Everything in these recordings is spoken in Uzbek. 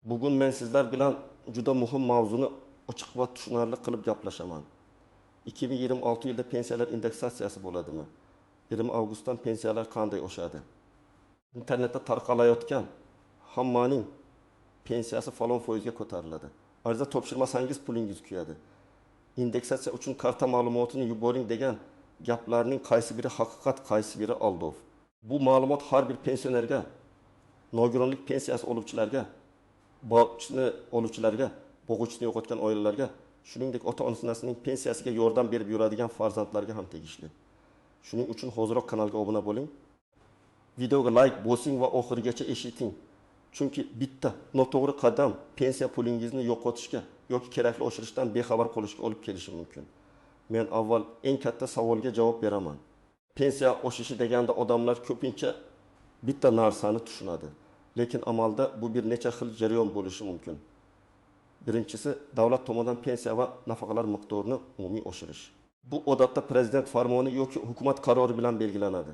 Bugun men sizlar bilan juda muhim mavzuni ochiq va tushunarli qilib gaplashaman. 2026 yilda pensiyalar indeksatsiyasi bo'ladimi? 20 avgustdan pensiyalar qanday oshadi? İnternetda tarqalayotgan hammaning pensiyasi falon foizga ko'tariladi. Ariza topshirmasangiz pulingiz kuyadi. Indeksatsiya uchun karta ma'lumotini yuboring degan gaplarning qaysi biri haqiqat, qaysi biri aldov. Bu ma'lumot har bir pensionerga, nogironlik pensiyasi oluvchilarga, boqishni oluvchilarga, boquvchisini yo'qotgan oilalarga, shuningdek ota-onasining pensiyasiga yordam berib yuradigan farzandlarga ham tegishli. Shuning uchun hoziroq kanalga obuna bo'ling. Videoga like bosing va oxirigacha eshiting. Chunki bitta noto'g'ri qadam pensiya pulingizni yo'qotishga yoki kerakli oshirishdan bexabar qolishga olib kelishi mumkin. Men avval eng katta savolga javob beraman. Pensiya oshishi deganda odamlar ko'pincha bitta narsani tushunadi. Lekin amalda bu bir necha xil jarayon bo'lishi mumkin. Birinchisi, davlat tomonidan pensiya va nafaqalar miqdorini umumiy oshirish. Bu odatda prezident farmoni yoki hukumat qarori bilan belgilanadi.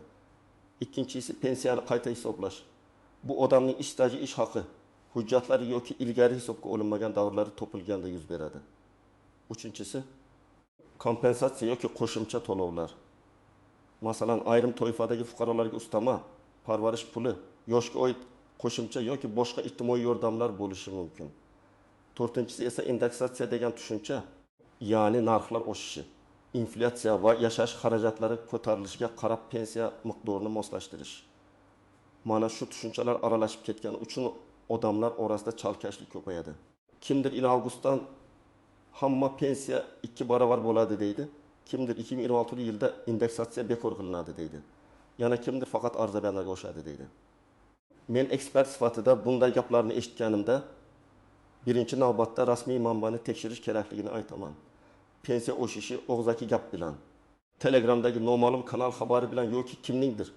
Ikkinchisi, pensiyani qayta hisoblash. Bu odamning ish staji, ish haqi, hujjatlari yoki ilgari hisobga olinmagan davrlari topilganda yuz beradi. Uchinchisi, kompensatsiya yoki qo'shimcha to'lovlar. Masalan, ayrim toifadagi fuqarolarga ustama, parvarish puli, yoshga oid qo'shimcha yoki boshqa ijtimoiy yordamlar bo'lishi mumkin. To'rtinchisi esa indeksatsiya degan tushuncha, ya'ni narxlar oshishi, inflyatsiya va yashash xarajatlari ko'tarilishiga qarab pensiya miqdorini moslashtirish. Mana shu tushunchalar aralashib ketgani uchun odamlar orasida chalkashlik ko'payadi. Kimdir avgustdan hamma pensiya 2 barobar bo'ladi deydi. Kimdir 2026 yilda indeksatsiya bekor qilinadi deydi. Yana kimdir faqat arzabandlarga oshadi deydi. Men ekspert sifatida bunday gaplarni eshitganimda birinchi navbatda rasmiy manbani tekshirish kerakligini aytaman. Pensiya oshishi og'zaki gap bilan, Telegramdagi noma'lum kanal xabari bilan yoki kimningdir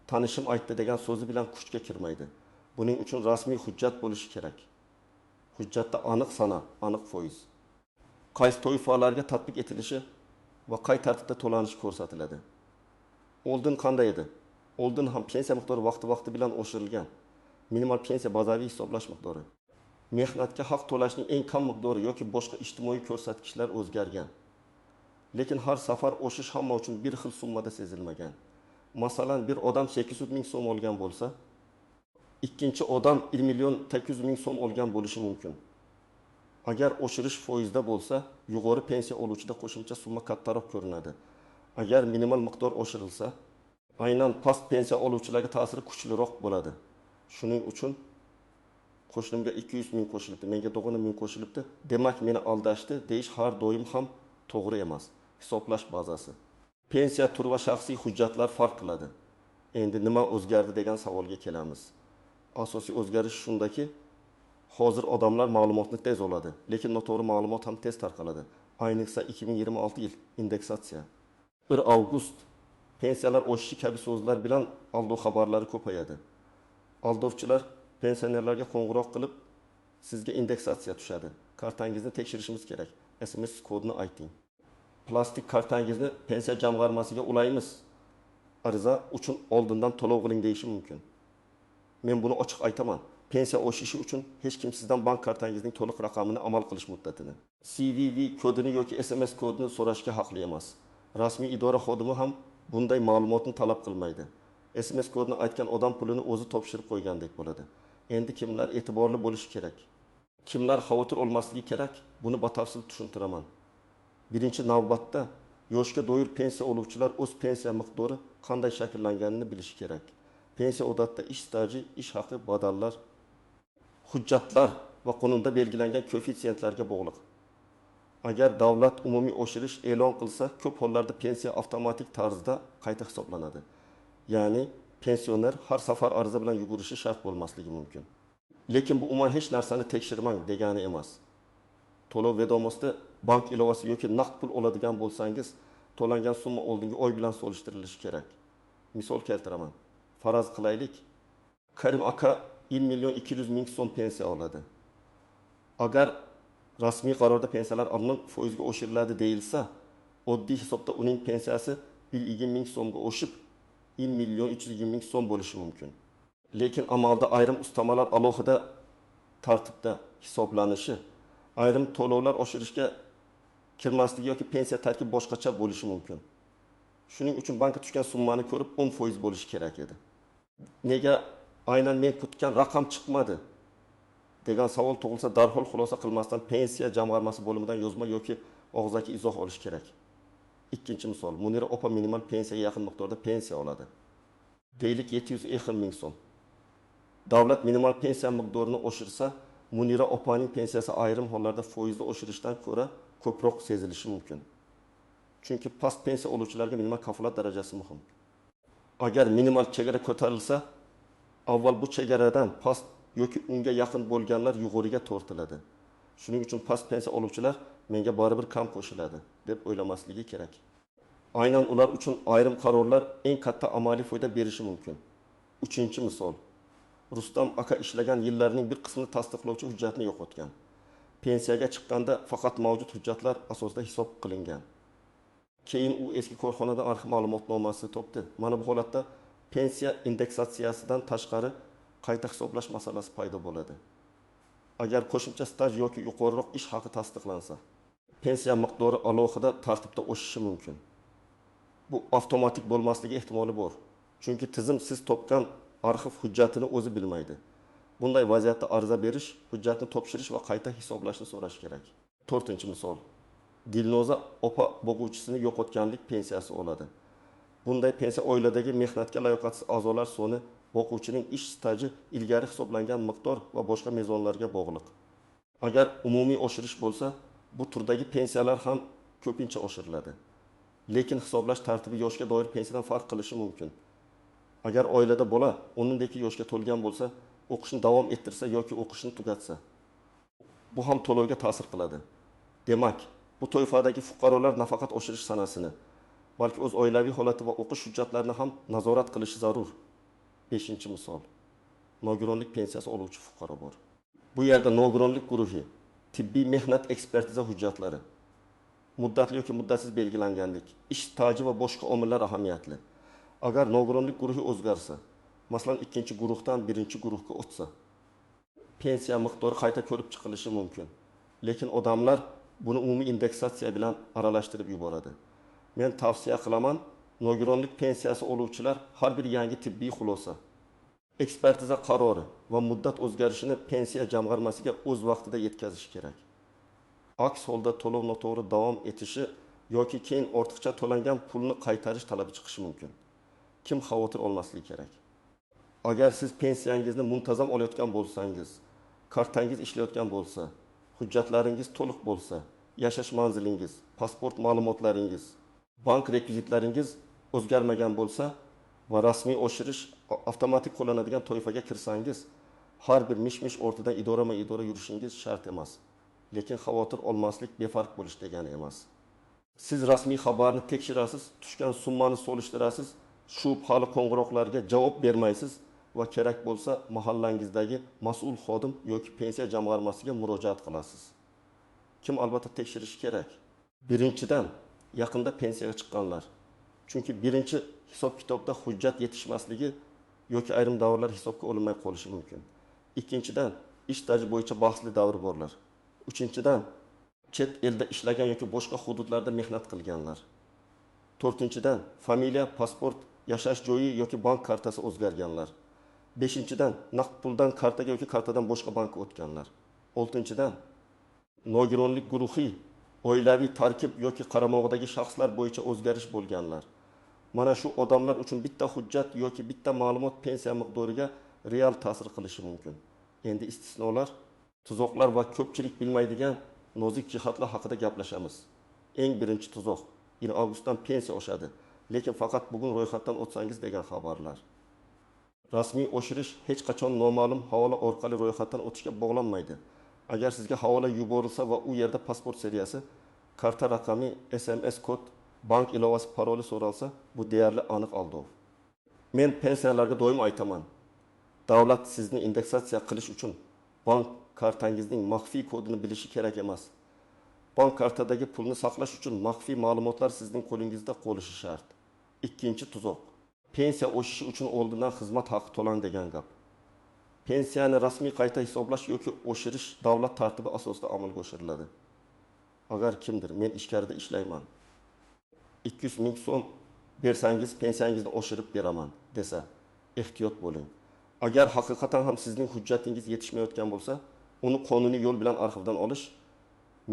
tanishim aytdi degan so'zi bilan kuchga kirmaydi. Buning uchun rasmiy hujjat bo'lishi kerak. Hujjatda aniq sana, aniq foiz, qaysi toifalarga tatbiq etilishi va qay tartibda to'lanishi ko'rsatiladi. Oldin qanday edi? Oldin ham pensiya miqdori vaqti bilan oshirilgan. Minimal pensiya bazaviy hisoblash miqdori, mehnatga haq to'lashning eng kam miqdori yoki boshqa ijtimoiy ko'rsatkichlar o'zgargan. Lekin har safar oshish hamma uchun bir xil summada sezilmagan. Masalan, bir odam 800 ming so'm olgan bo'lsa, ikkinchi odam 1 million 800 ming so'm olgan bo'lishi mumkin. Agar oshirish foizda bo'lsa, yuqori pensiya oluvchida qo'shimcha summa kattaroq ko'rinadi. Agar minimal miqdor oshirilsa, aynan past pensiya oluvchilarga ta'siri kuchliroq bo'ladi. Shuning uchun qo'shnimga 200 ming qo'shilibdi, menga 90 ming qo'shilibdi, demak meni aldashdi deyish har doim ham to'g'ri emas. Hisoblash bazasi. Pensiya turi va shaxsiy hujjatlar farq qiladi. Endi nima o'zgardi degan savolga kelamiz. Asosiy o'zgarish shundaki, hozir odamlar ma'lumotni tez oladi, lekin noto'g'ri ma'lumot ham tez tarqaladi. Ayniqsa 2026 yil indeksatsiya. 1 avgust pensiyalar oshishi kabi so'zlar bilan aldov xabarlari ko'payadi. Aldovchilar pensionerlarga qo'ng'iroq qilib, sizga indeksatsiya tushadi, kartangizni tekshirishimiz kerak, SMS kodini ayting. Plastik kartangizni pensiya jamg'armasiga ulaymiz, ariza uchun oldindan to'lov qiling deyishi mumkin. Men buni ochiq aytaman. Pensiya oshishi uchun hech kim sizdan bank kartangizning to'liq raqamini amal qilish muddatini, CVV kodini yoki SMS kodini so'rashga haqli emas. Rasmiy idora xodimi ham bunday ma'lumotni talab qilmaydi. SMS kodini aytgan odam pulini o'zi topshirib qo'ygandek bo'ladi. Endi kimlar e'tiborli bo'lishi kerak? Kimlar xavotir olmasligi kerak? Buni batafsil tushuntiraman. Birinchi navbatda yoshga doir pensiya oluvchilar o'z pensiya miqdori qanday shakllanganini bilishi kerak. Pensiya odatda ish staji, ish haqi, badallar, hujjatlar va qonunda belgilangan koeffitsiyentlarga bog'liq. Agar davlat umumiy oshirish e'lon qilsa, ko'p hollarda pensiya avtomatik tarzda qayta hisoblanadi. Ya'ni pensioner har safar ariza bilan yugurishi shart bo'lmasligi mumkin. Lekin bu umuman hech narsani tekshirmang degani emas. To'lov vedomasida bank ilovasi yoki naqd pul oladigan bo'lsangiz, to'langan summa oldingi oy bilan solishtirilishi kerak. Misol keltiraman. Faraz qilaylik, Karim aka 1 million 200 ming so'm pensiya oladi. Agar rasmiy qarorda pensiyalar aniq foizga oshiriladi deyilsa, oddiy hisobda uning pensiyasi 120 ming so'mga oshib 1 million 320 ming so'm bo'lishi mumkin. Lekin amalda ayrim ustamalar alohida tartibda hisoblanishi, ayrim to'lovlar oshirishga kirmasligi yoki pensiya tarkibi boshqacha bo'lishi mumkin. Shuning uchun bankka tushgan summani ko'rib 10% bo'lishi kerak edi. Nega aynan men kutgan raqam chiqmadi degan savol tug'ilsa, darhol xulosa qilmasdan pensiya jamg'armasi bo'limidan yozma yoki og'zaki izoh olish kerak. Ikkinchi misol, Munira opa minimal pensiyaga yaqin miqdorda pensiya oladi. Deylik 700 ming so'm. Davlat minimal pensiya miqdorini oshirsa, Munira opaning pensiyasi ayrim hollarda foizli oshirishdan ko'ra ko'proq sezilishi mumkin. Chunki past pensiya oluvchilarga minimal kafolat darajasi muhim. Agar minimal chegara ko'tarilsa, avval bu chegaradan past yoki unga yaqin bo'lganlar yuqoriga tortiladi. Shuning uchun past pensiya oluvchilar menga baribir kam qo'shiladi deb o'ylamasligi kerak. Aynan ular uchun ayrim qarorlar eng katta amaliy foyda berishi mumkin. Uchinchi misol. Rustam aka ishlagan yillarining bir qismini tasdiqlovchi hujjatni yo'qotgan. Pensiyaga chiqqanda faqat mavjud hujjatlar asosida hisob qilingan. Keyin u eski korxonadan arxiv ma'lumotnomasi topdi. Mana bu holatda pensiya indeksatsiyasidan tashqari qayta hisoblash masalasi paydo bo'ladi. Agar qo'shimcha staj yoki yuqoriroq ish haqi tasdiqlansa, pensiya miqdori alohida tartibda o'sishi mumkin. Bu avtomatik bo'lmasligi ehtimoli bor. Chunki tizim siz topgan arxiv hujjatini o'zi bilmaydi. Bunday vaziyatda ariza berish, hujjatni topshirish va qayta hisoblashni so'rash kerak. 4-misol. Dilnoza opa boquvchisini yo'qotganlik pensiyasi oladi. Bunday pensiya oiladagi mehnatga layoqatsiz a'zolar soni, boquvchining ish staji, ilgari hisoblangan miqdor va boshqa mezonlarga bog'liq. Agar umumiy oshirish bo'lsa, bu turdagi pensiyalar ham ko'pincha oshiriladi. Lekin hisoblash tartibi yoshga doir pensiyadan farq qilishi mumkin. Agar oilada bola 10-dagi yoshga to'lgan bo'lsa, o'qishni davom ettirsa yoki o'qishni tugatsa, bu ham to'lovga ta'sir qiladi. Demak, bu toifadagi fuqarolar nafaqat oshirish sanasini, balki o'z oilaviy holati va o'qish hujjatlarini ham nazorat qilishi zarur. 5-misol. Nogironlik pensiyasi oluvchi fuqaro bor. Bu yerda nogironlik guruhi, tibbiy mehnat ekspertiza hujjatlari, muddatli yoki muddatsiz belgilanganlik, ish staji va boshqa omillar ahamiyatli. Agar nogironlik guruhi o'zgarsa, masalan 2-guruhdan 1-guruhga o'tsa, pensiya miqdori qayta ko'rib chiqilishi mumkin. Lekin odamlar buni umumiy indeksatsiya bilan aralashtirib yuboradi. Men tavsiya qilaman, nogironlik pensiyasi oluvchilar har bir yangi tibbiy xulosa, ekspertiza qarori va muddat o'zgarishini pensiya jamg'armasiga o'z vaqtida yetkazish kerak. Aks holda to'lov noto'g'ri davom etishi yoki keyin ortiqcha to'langan pulni qaytarish talabi chiqishi mumkin. Kim xavotir olmasligi kerak? Agar siz pensiyangizni muntazam olayotgan bo'lsangiz, kartangiz ishlayotgan bo'lsa, hujjatlaringiz to'liq bo'lsa, yashash manzilingiz, pasport ma'lumotlaringiz, bank rekvizitlaringiz o'zgarmagan bo'lsa va rasmiy oshirish avtomatik qo'llanadigan toifaga kirsangiz, har bir mish-mish o'rtadan idora yurishingiz shart emas. Lekin xavotir olmaslik befarq bo'lish degani emas. Siz rasmiy xabarni tekshirasiz, tushgan summani solishtirasiz, shubhali qo'ng'iroqlarga javob bermaysiz va kerak bo'lsa mahallangizdagi mas'ul xodim yoki pensiya jamg'armasiga murojaat qilasiz. Kim albatta tekshirishi kerak? Birinchidan, yaqinda pensiyaga chiqqanlar. Chunki birinchi hisob-kitobda hujjat yetishmasligi yoki ayrim davrlar hisobga olinmay qolishi mumkin. Ikkinchidan, ish staji bo'yicha bahsli davr borlar. Uchinchidan, chet elda ishlagan yoki boshqa hududlarda mehnat qilganlar. To'rtinchidan, familiya, pasport, yashash joyi yoki bank kartasi o'zgarganlar. Beshinchidan, naqd puldan kartaga yoki kartadan boshqa bankka o'tganlar. Oltinchidan, nogironlik guruhi, oilaviy tarkib yoki qaramog'idagi shaxslar bo'yicha o'zgarish bo'lganlar. Mana shu odamlar uchun bitta hujjat yoki bitta ma'lumot pensiya miqdoriga real ta'sir qilishi mumkin. Endi istisnolar, tuzoqlar va ko'pchilik bilmaydigan nozik jihatlar haqida gaplashamiz. Eng birinchi tuzoq, yil avgustdan pensiya oshadi, lekin faqat bugun ro'yxatdan o'tsangiz degan xabarlar. Rasmiy oshirish hech qachon noma'lum havola orqali ro'yxatdan o'tishga bog'lanmaydi. Agar sizga havola yuborilsa va u yerda pasport seriyasi, karta raqami, SMS kod, bank ilovasi, paroli so'ralsa, bu deyarli aniq aldov. Men pensiyalarga doim aytaman. Davlat sizni indeksatsiya qilish uchun bank kartangizning maxfiy kodini bilishi kerak emas. Bank kartadagi pulni saqlash uchun maxfiy ma'lumotlar sizning qo'lingizda qolishi shart. Ikkinchi tuzoq. Pensiya oshishi uchun oldindan xizmat haqi to'lang degan gap. Pensiyani rasmiy qayta hisoblash yoki oshirish davlat tartibi asosida amalga oshiriladi. Agar kimdir, men ichkarida ishlayman, 200 ming so'm bersangiz pensiyangizni oshirib beraman desa, ehtiyot bo'ling. Agar haqiqatan ham sizning hujjatingiz yetishmayotgan bo'lsa, uni qonuniy yo'l bilan arxivdan olish,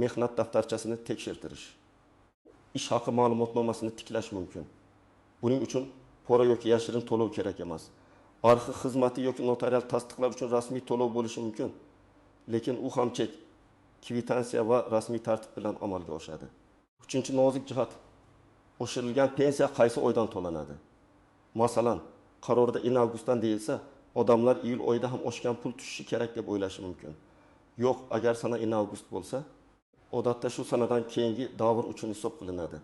mehnat daftarchasini tekshirtirish, ish haqi ma'lumotnomasini tiklash mumkin. Buning uchun pora yoki yashirin to'lov kerak emas. Arxiv xizmati yoki notarial tasdiqlar uchun rasmiy to'lov bo'lishi mumkin, lekin u ham chek, kvitansiya va rasmiy tartib bilan amalga oshadi. Uchinchi nozik jihat: oshirilgan pensiya qaysi oydan to'lanadi? Masalan, qarorda iyun-avgustdan deyilsa, odamlar iyul oyida ham oshgan pul tushishi kerak deb o'ylashi mumkin. Yo'q, agar sana iyun-avgust bo'lsa, odatda shu sanadan keyingi davr uchun hisob qilinadi.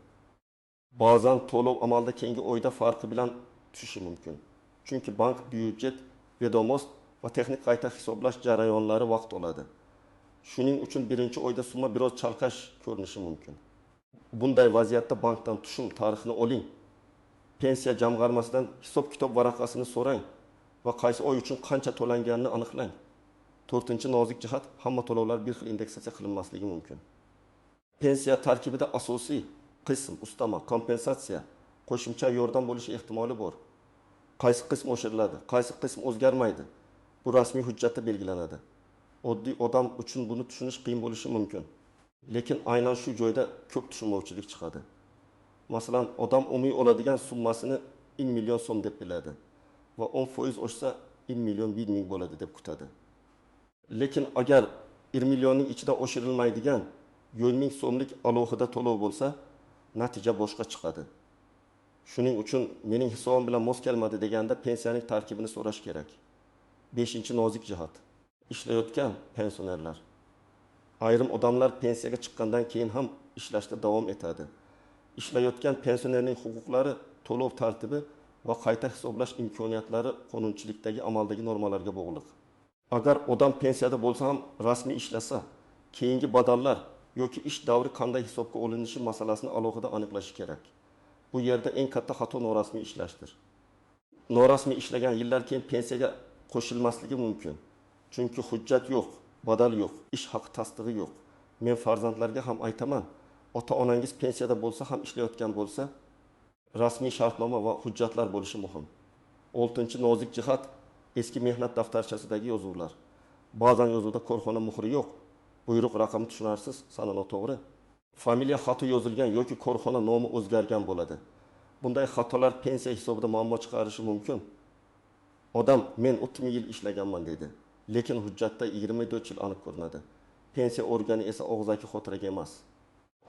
Ba'zan to'lov amalda keyingi oyda farqi bilan tushishi mumkin. Chunki bank, byudjet, vedomost va texnik qayta hisoblash jarayonlari vaqt oladi. Shuning uchun birinchi oyda summa biroz chalkash ko'rinishi mumkin. Bunday vaziyatda bankdan tushum tarixini oling. Pensiya jamg'armasidan hisob-kitob varaqasini so'rang va qaysi oy uchun qancha to'langanini aniqlang. 4-nozik jihat: hamma to'lovlar bir xil indeksatsiya qilinmasligi mumkin. Pensiya tarkibida asosiy qism, ustama, kompensatsiya, qo'shimcha yordam bo'lishi ehtimoli bor. Qaysi qism oshiriladi, qaysi qism o'zgarmaydi? Bu rasmiy hujjatda belgilanadi. Oddiy odam uchun buni tushunish qiyin bo'lishi mumkin. Lekin aynan shu joyda ko'p tushunmovchilik chiqadi. Masalan, odam umumiy oladigan summasini 1 million so'm deb biladi va 10% oshsa 1 million 1 ming bo'ladi deb kutadi. Lekin agar 1 millionning ichida oshirilmaydigan 100 ming so'mlik alohida to'lov bo'lsa, natija boshqa chiqadi. Shuning uchun mening hisobim bilan mos kelmadi deganda pensiyaning tarkibini so'rash kerak. 5-nozik jihat: ishlayotgan pensionerlar. Ayrim odamlar pensiyaga chiqqandan keyin ham ishlashda davom etadi. Ishlayotgan pensionerning huquqlari, to'lov tartibi va qayta hisoblash imkoniyatlari qonunchilikdagi amaldagi normalarga bog'liq. Agar odam pensiyada bo'lsa ham rasmiy ishlasa, keyingi badallar yoki ish davri qanday hisobga olinishi masalasini alohida aniqlash kerak. Bu yerda eng katta xato norasmiy ishlashdir. Norasmiy ishlagan yillar keyin pensiyaga qo'shilmasligi mumkin. Chunki hujjat yo'q, badal yo'q, ish haqi tasdig'i yo'q. Men farzandlarga ham aytaman, ota-onangiz pensiyada bo'lsa ham ishlayotgan bo'lsa, rasmiy shartnoma va hujjatlar bo'lishi muhim. 6-nozik jihat: eski mehnat daftarchasidagi yozuvlar. Ba'zan yozuvda korxona muhri yo'q, buyruq raqami tushunarsiz, sana noto'g'ri. Familiya xati yozilgan yoki korxona nomi o'zgargan bo'ladi. Bunday xatolar pensiya hisobida muammo chiqarishi mumkin. Odam men 30 yil ishlaganman dedi, lekin hujjatda 24 yil aniq ko'rinadi. Pensiya organi esa og'zaki xotiraga emas,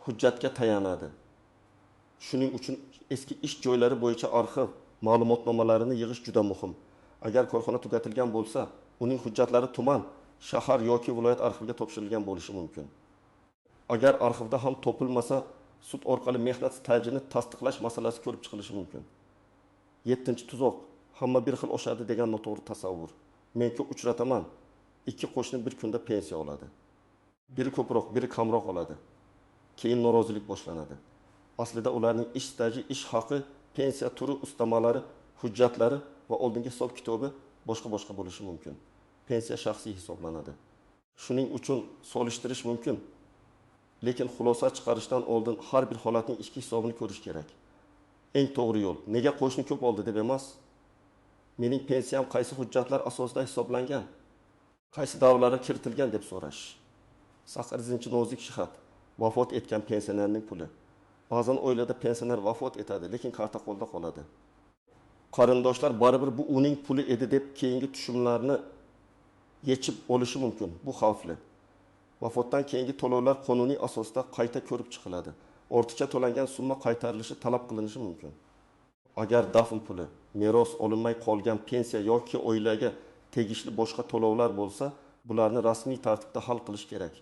hujjatga tayanadi. Shuning uchun eski ish joylari bo'yicha arxiv ma'lumotnomalarini yig'ish juda muhim. Agar korxona tugatilgan bo'lsa, uning hujjatlari tuman, shahar yoki viloyat arxiviga topshirilgan bo'lishi mumkin. Agar arxivda ham topilmasa, sud orqali mehnat stajini tasdiqlash masalasi ko'rib chiqilishi mumkin. 7-tuzoq: hamma bir xil oshadi degan noto'g'ri tasavvur. Men ko'p uchrataman. 2 qo'shni bir kunda pensiya oladi. Biri ko'proq, biri kamroq oladi. Keyin norozilik boshlanadi. Aslida ularning ish staji, ish haqi, pensiya turi, ustamalari, hujjatlari va oldingi hisob kitobi boshqa bo'lishi mumkin. Pensiya shaxsiy hisoblanadi. Shuning uchun solishtirish mumkin. Lekin xulosa chiqarishdan oldin har bir holatning ichki hisobini ko'rish kerak. Eng to'g'ri yo'l nega qo'shni ko'p oldi deb emas, mening pensiyam qaysi hujjatlar asosida hisoblangan, qaysi davrlarga kiritilgan deb so'rash. 8-nozik jihat: vafot etgan pensionerning puli. Ba'zan oilada pensioner vafot etadi, lekin karta qo'lda qoladi. Qarindoshlar baribir bu uning puli edi deb keyingi tushumlarni yechib olishi mumkin. Bu xavfli. Vafotdan keyingi to'lovlar qonuniy asosda qayta ko'rib chiqiladi. Ortiqcha to'langan summa qaytarilishi talab qilinishi mumkin. Agar dafn puli, meros olinmay qolgan pensiya yoki oilaga tegishli boshqa to'lovlar bo'lsa, bularni rasmiy tartibda hal qilish kerak.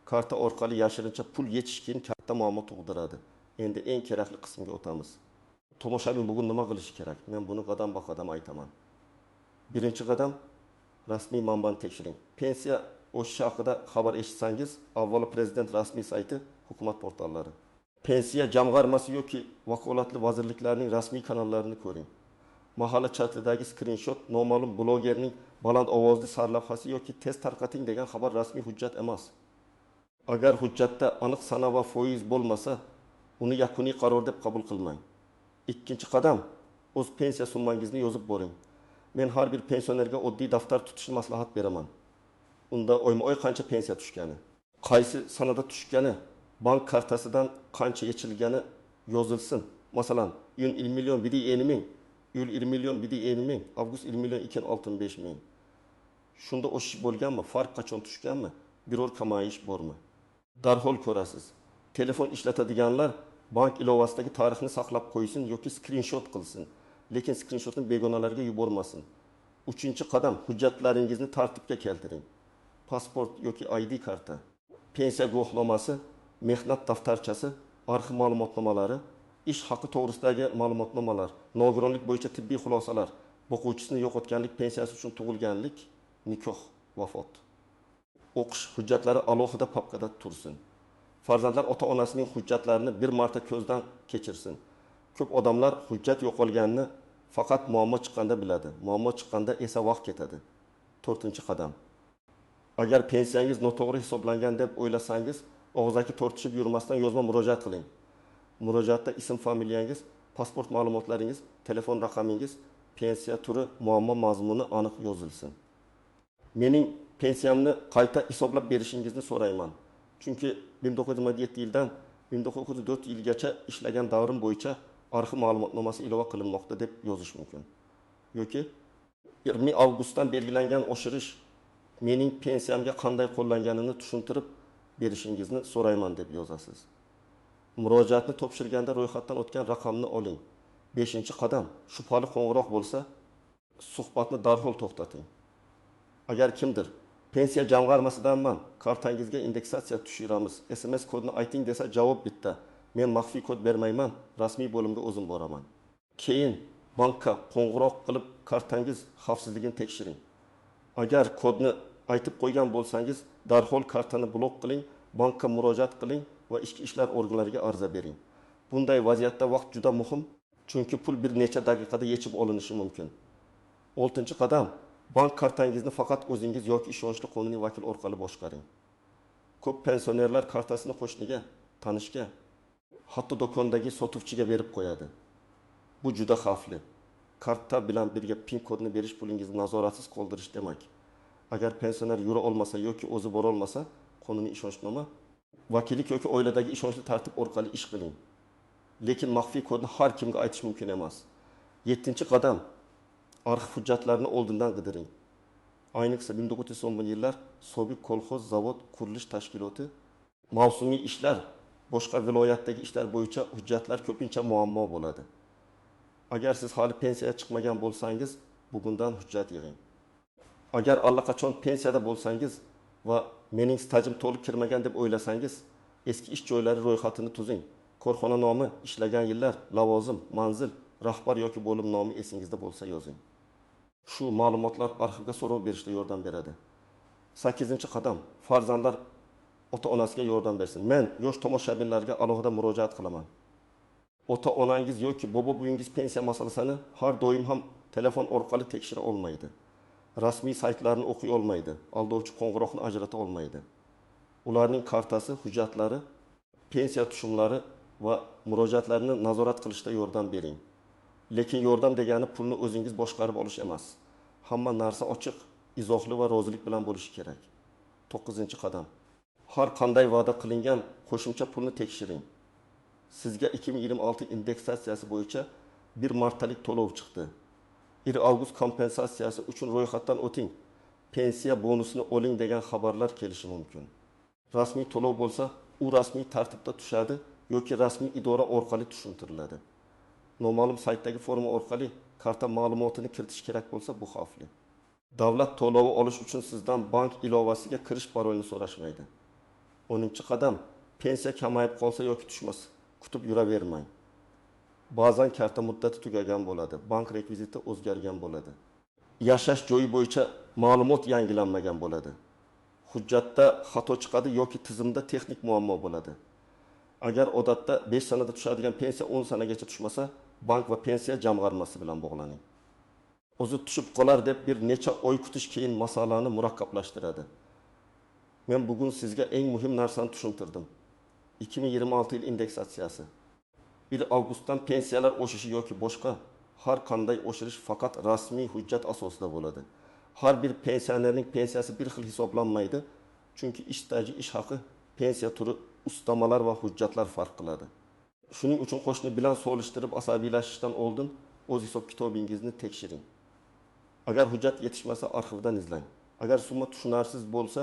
Karta orqali yashirincha pul yechish keyin katta muammo tug'diradi. Endi eng kerakli qismga o'tamiz. Tomoshabin bugun nima qilishi kerak? Men buni qadam-ba-qadam aytaman. Birinchi qadam, rasmiy manbani tekshiring. Pensiya o'sha haqida xabar eshitsangiz, avvalo prezident rasmiy sayti, hukumat portallari, pensiya jamg'armasi yoki vakolatli vazirliklarning rasmiy kanallarini ko'ring. mahalla chatidagi skrinshot noma'lum blogerning baland ovozli sarlavhasi yoki tez tarqating degan xabar rasmiy hujjat emas. Agar hujjatda aniq sana va foiz bo'lmasa, uni yakuniy qaror deb qabul qilmang. Ikkinchi qadam, o'z pensiya summangizni yozib boring. Men har bir pensionerga oddiy daftar tutishni maslahat beraman. Unda oyma-oy qancha pensiya tushgani, qaysi sanada tushgani, bank kartasidan qancha yechilgani yozilsin. Masalan, iyun 20 million bidi 50 ming, iyul 20 million bidi 50 ming, avgust 20 million 265 ming. Shunda o'sish bo'lganmi? Farq qachon tushganmi? Biror kamayish bormi? Darhol ko'rasiz. Telefon ishlatadiganlar bank ilovasidagi tarixni saqlab qo'ysin yoki skrinshot qilsin. Lekin skrinshotni begonalarga yubormasin. Uchinchi qadam, hujjatlaringizni tartibga keltiring. Pasport yoki ID karta, pensiya guvohnomasi, mehnat daftarchasi, arxiv ma'lumotnomalari, ish haqi to'g'risidagi ma'lumotnomalar, nogironlik bo'yicha tibbiy xulosalar, o'quvchisini yo'qotganlik, pensiyasi uchun tug'ilganlik, nikoh, vafot. O'qish hujjatlari alohida papkada tursin. Farzandlar ota-onasining hujjatlarini bir marta ko'zdan kechirsin. Ko'p odamlar hujjat yo'qolganini faqat muammo chiqqanda biladi. Muammo chiqqanda esa vaqt ketadi. 4-qadam. Agar pensiyangiz noto'g'ri hisoblangan deb o'ylasangiz, og'zaki tortishib yurmasdan yozma murojaat qiling. Murojaatda ism, familiyangiz, pasport ma'lumotlaringiz, telefon raqamingiz, pensiya turi, muammo mazmuni aniq yozilsin. Mening pensiyamni qayta hisoblab berishingizni so'rayman. Chunki 1927 yildan 1904 yilgacha ishlagan davrim bo'yicha arxiv ma'lumotnomasi ilova qilinmoqda deb yozish mumkin. Yoki 20 avgustdan belgilangan oshirish mening pensiyamga qanday qo'llanganini tushuntirib berishingizni so'rayman deb yozasiz. Murojaatni topshirganda ro'yxatdan o'tgan raqamni oling. 5-qadam, shubhali qo'ng'iroq bo'lsa, suhbatni darhol to'xtating. Agar kimdir pensiya jamg'armasidanman, kartangizga indeksatsiya tushiramiz, SMS kodni ayting desa, javob bitta. Men maxfiy kod bermayman, rasmiy bo'limga o'zim boraman. Keyin bankka qo'ng'iroq qilib kartangiz xavfsizligini tekshiring. Agar kodni aytib qo'ygan bo'lsangiz, darhol kartani blok qiling, bankka murojaat qiling va ichki ishlar organlariga ariza bering. Bunday vaziyatda vaqt juda muhim, chunki pul bir necha daqiqada yechib olinishi mumkin. 6-qadam, bank kartangizni faqat o'zingiz yoki ishonchli qonuniy vakil orqali boshqaring. Ko'p pensionerlar kartasini qo'shniga, tanishga, hatto do'kondagi sotuvchiga berib qo'yadi. Bu juda xavfli. Karta bilan birga PIN kodni berish pulingizni nazoratsiz qoldirish demak. Agar pensioner yura olmasa yoki o'zi bora olmasa, qonuniy ishonchnoma, vakillik yoki oiladagi ishonchli tartib orqali ish qiling. Lekin maxfiy kodni har kimga aytish mumkin emas. 7-qadam, arxiv hujjatlarini oldindan qidiring. Ayniqsa 1910-yillar Sobiq kolxoz, zavod, qurilish tashkiloti, mavsumiy ishlar, boshqa viloyatdagi ishlar bo'yicha hujjatlar ko'pincha muammo bo'ladi. Agar siz hali pensiyaga chiqmagan bo'lsangiz, bugundan hujjat yig'ing. Agar allaqachon pensiyada bo'lsangiz va mening stajim to'liq kirmagan deb o'ylasangiz, eski ish joylari ro'yxatini tuzing. Korxona nomi, ishlagan yillar, lavozim, manzil, rahbar yoki bo'lim nomi esingizda bo'lsa yozing. Shu ma'lumotlar arxivga so'rov berishda yordam beradi. 8-qadam, farzandlar ota-onasiga yordam bersin. Men yosh tomoshabinlarga alohida murojaat qilaman. Ota-onangiz yoki bobo-buyingiz pensiya masalasini har doim ham telefon orqali tekshira olmaydi. Rasmiy saytlarni o'qiy olmaydi, aldovchi qo'ng'iroqni ajrata olmaydi. Ularning kartasi, hujjatlari, pensiya tushumlari va murojaatlarini nazorat qilishda yordam bering. Lekin yordam degani pulni o'zingiz boshqarib olish emas. Hamma narsa ochiq, izohli va rozilik bilan bo'lishi kerak. 9-qadam. Har qanday va'da qilingan qo'shimcha pulni tekshiring. Sizga 2026 indeksatsiyasi bo'yicha bir martalik to'lov chiqdi. 1 avgust kompensatsiyasi uchun ro'yxatdan o'ting. Pensiya bonusini oling degan xabarlar kelishi mumkin. Rasmiy to'lov bo'lsa, u rasmiy tartibda tushadi yoki rasmiy idora orqali tushuntiriladi. Noma'lum saytdagi forma orqali karta ma'lumotini kiritish kerak bo'lsa, bu xavfli. Davlat to'lovi olish uchun sizdan bank ilovasiga kirish parolini so'rashmaydi. 10-qadam, pensiya kamayib qolsa yoki tushmasa, kutib yuravermang. Ba'zan karta muddati tugagan bo'ladi, bank rekviziti o'zgargan bo'ladi. Yashash joyi bo'yicha ma'lumot yangilanmagan bo'ladi. Hujjatda xato chiqadi yoki tizimda texnik muammo bo'ladi. Agar odatda 5 sanada tushadigan pensiya 10 sanagacha tushmasa, bank va pensiya jamg'armasi bilan bog'laning. o'zi tushib qolar deb bir necha oy kutish keyin masalani murakkablashtiradi. Men bugun sizga eng muhim narsani tushuntirdim. 2026 yil indeksatsiyasi. 1 avgustdan pensiyalar o'shishi yoki boshqa har qanday o'shirish faqat rasmiy hujjat asosida bo'ladi. Har bir pensionerning pensiyasi bir xil hisoblanmaydi, chunki ish staji, ish haqi, pensiya turi, ustamalar va hujjatlar farq qiladi. Shuning uchun qo'shni bilan solishtirib asabiylashishdan oldin o'z hisob kitobingizni tekshiring. Agar hujjat yetishmasa arxivdan izlang. Agar summa tushunarsiz bo'lsa,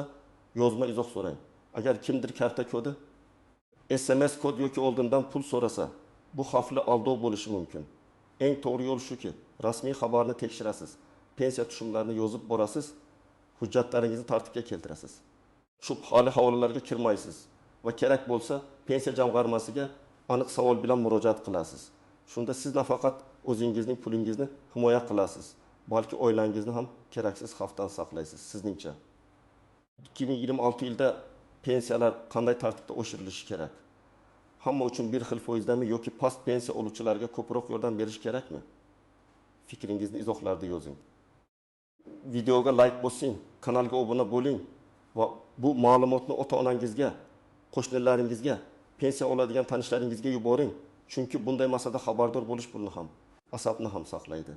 yozma izoh so'rang. Agar kimdir karta kodi, SMS kod yoki oldindan pul so'rasa, bu xavfli aldov bo'lishi mumkin. Eng to'g'ri yo'l shuki, rasmiy xabarni tekshirasiz, pensiya tushumlarini yozib borasiz, hujjatlaringizni tartibga keltirasiz. Shubhali havolalarga kirmaysiz va kerak bo'lsa, pensiya jamg'armasiga aniq savol bilan murojaat qilasiz. Shunda siz nafaqat o'zingizning pulingizni himoya qilasiz, balki oilangizni ham keraksiz xavfdan saqlaysiz. Sizningcha 2026 yilda pensiyalar qanday tartibda oshirilishi kerak? Hamma uchun bir xil foizdami yoki past pensiya oluvchilarga ko'proq yordam berish kerakmi? Fikringizni izohlarda yozing. Videoga like bosing, kanalga obuna bo'ling va bu ma'lumotni ota-onangizga, qo'shnilaringizga, pensiya oladigan tanishlaringizga yuboring. Chunki bunday masalada xabardor bo'lish pulni ham, asabni ham saqlaydi.